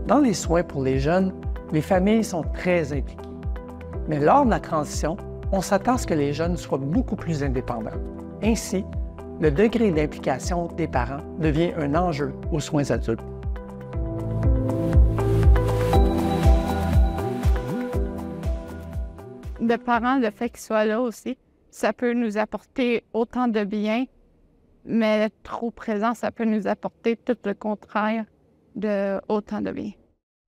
Dans les soins pour les jeunes, les familles sont très impliquées. Mais lors de la transition, on s'attend à ce que les jeunes soient beaucoup plus indépendants. Ainsi, le degré d'implication des parents devient un enjeu aux soins adultes. De parents, le fait qu'ils soient là aussi, ça peut nous apporter autant de bien, mais trop présent, ça peut nous apporter tout le contraire de autant de bien.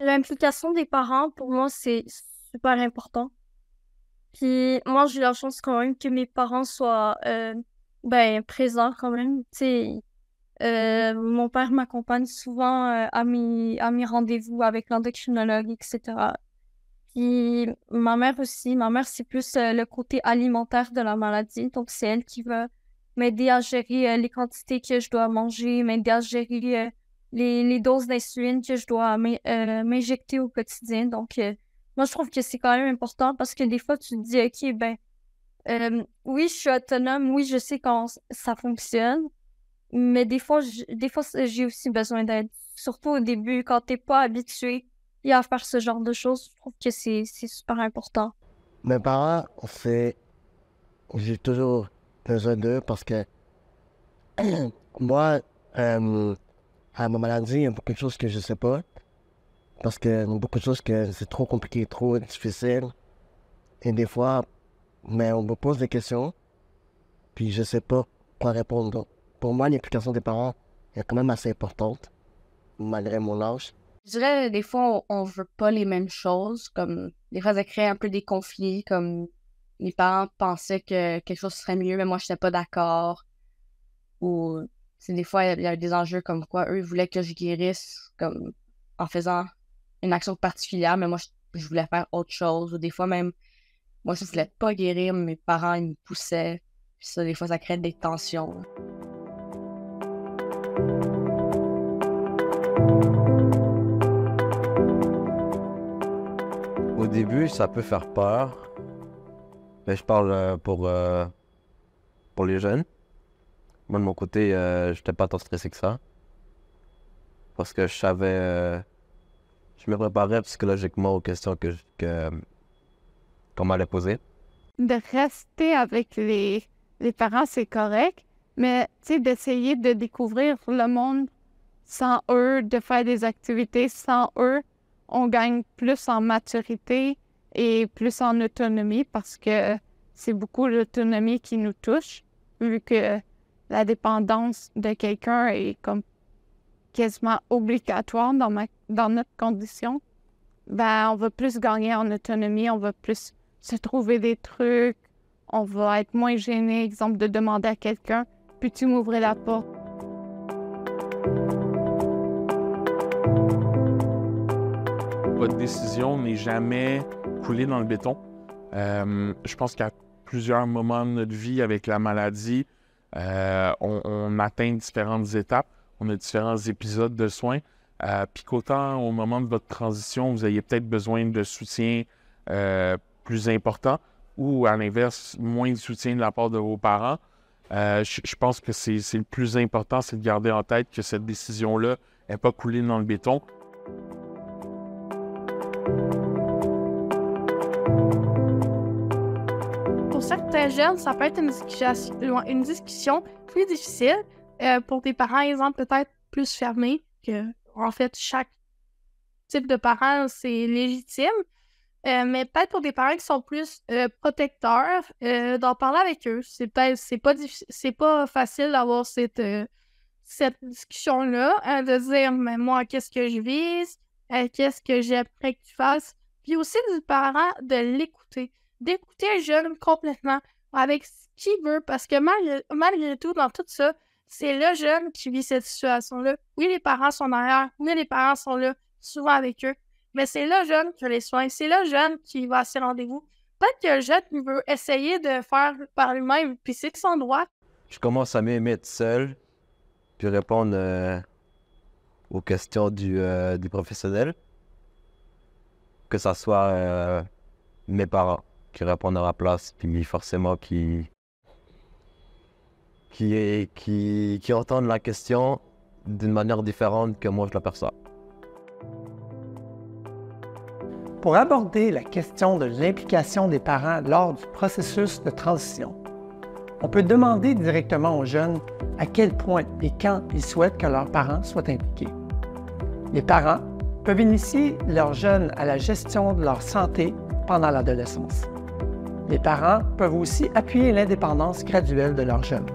L'implication des parents, pour moi, c'est super important. Puis moi, j'ai la chance quand même que mes parents soient présents quand même. Tu sais, mon père m'accompagne souvent à mes rendez-vous avec l'endocrinologue, etc. Puis ma mère aussi. Ma mère, c'est plus le côté alimentaire de la maladie. Donc, c'est elle qui va m'aider à gérer les quantités que je dois manger, m'aider à gérer les doses d'insuline que je dois m'injecter au quotidien. Donc, moi, je trouve que c'est quand même important parce que des fois, tu te dis, OK, oui, je suis autonome, oui, je sais comment ça fonctionne, mais des fois, j'ai aussi besoin d'aide. Surtout au début, quand t'es pas habitué à faire ce genre de choses, je trouve que c'est super important. Mes parents, j'ai toujours besoin d'eux parce que moi, à ma maladie, il y a beaucoup de choses que je sais pas. Parce qu'il y a beaucoup de choses que c'est trop compliqué, trop difficile. Et des fois, mais on me pose des questions, puis je sais pas quoi répondre. Donc, pour moi, l'implication des parents est quand même assez importante, malgré mon âge. Je dirais, des fois, on veut pas les mêmes choses. Comme, des fois, ça crée un peu des conflits. Comme, les parents pensaient que quelque chose serait mieux, mais moi, je n'étais pas d'accord. Ou, des fois, il y a des enjeux comme quoi eux voulaient que je guérisse comme, en faisant une action particulière, mais moi, je voulais faire autre chose. Ou des fois, même, moi, je voulais pas guérir, mais mes parents, ils me poussaient. Puis ça, des fois, ça crée des tensions. Au début, ça peut faire peur. Mais je parle pour les jeunes. Moi, de mon côté, j'étais pas tant stressé que ça. Parce que je savais... je me préparais psychologiquement aux questions qu'on m'allait poser. De rester avec les parents, c'est correct, mais tu sais, d'essayer de découvrir le monde sans eux, de faire des activités sans eux, on gagne plus en maturité et plus en autonomie parce que c'est beaucoup l'autonomie qui nous touche, vu que la dépendance de quelqu'un est comme quasiment obligatoire dans notre condition. Ben, on va plus gagner en autonomie, on va plus se trouver des trucs, on va être moins gêné, exemple, de demander à quelqu'un « Peux-tu m'ouvrir la porte? » Votre décision n'est jamais coulée dans le béton. Je pense qu'à plusieurs moments de notre vie avec la maladie, on atteint différentes étapes, on a différents épisodes de soins, puis qu'autant au moment de votre transition, vous ayez peut-être besoin de soutien plus important ou à l'inverse, moins de soutien de la part de vos parents. Je pense que c'est le plus important, c'est de garder en tête que cette décision-là n'est pas coulée dans le béton. Pour certains jeunes, ça peut être une discussion plus difficile. Pour des parents, exemple, peut-être plus fermés, que en fait, chaque type de parent, c'est légitime. Mais peut-être pour des parents qui sont plus protecteurs, d'en parler avec eux. C'est pas facile d'avoir cette discussion-là, de dire, mais moi, qu'est-ce que je vise? Qu'est-ce que j'aimerais que tu fasses? Puis aussi du parent de l'écouter. D'écouter un jeune complètement avec ce qu'il veut, parce que malgré tout, dans tout ça, c'est le jeune qui vit cette situation-là. Oui, les parents sont derrière, oui, les parents sont là, souvent avec eux, mais c'est le jeune qui a les soins, c'est le jeune qui va à ses rendez-vous. Peut-être que le jeune veut essayer de faire par lui-même, puis c'est son droit. Je commence à m'aimer tout seul, puis répondre aux questions du professionnel, que ça soit mes parents qui répondent à ma place, puis forcément qui entendent la question d'une manière différente que moi je la perçois. pour aborder la question de l'implication des parents lors du processus de transition, on peut demander directement aux jeunes à quel point et quand ils souhaitent que leurs parents soient impliqués. Les parents peuvent initier leurs jeunes à la gestion de leur santé pendant l'adolescence. Les parents peuvent aussi appuyer l'indépendance graduelle de leurs jeunes.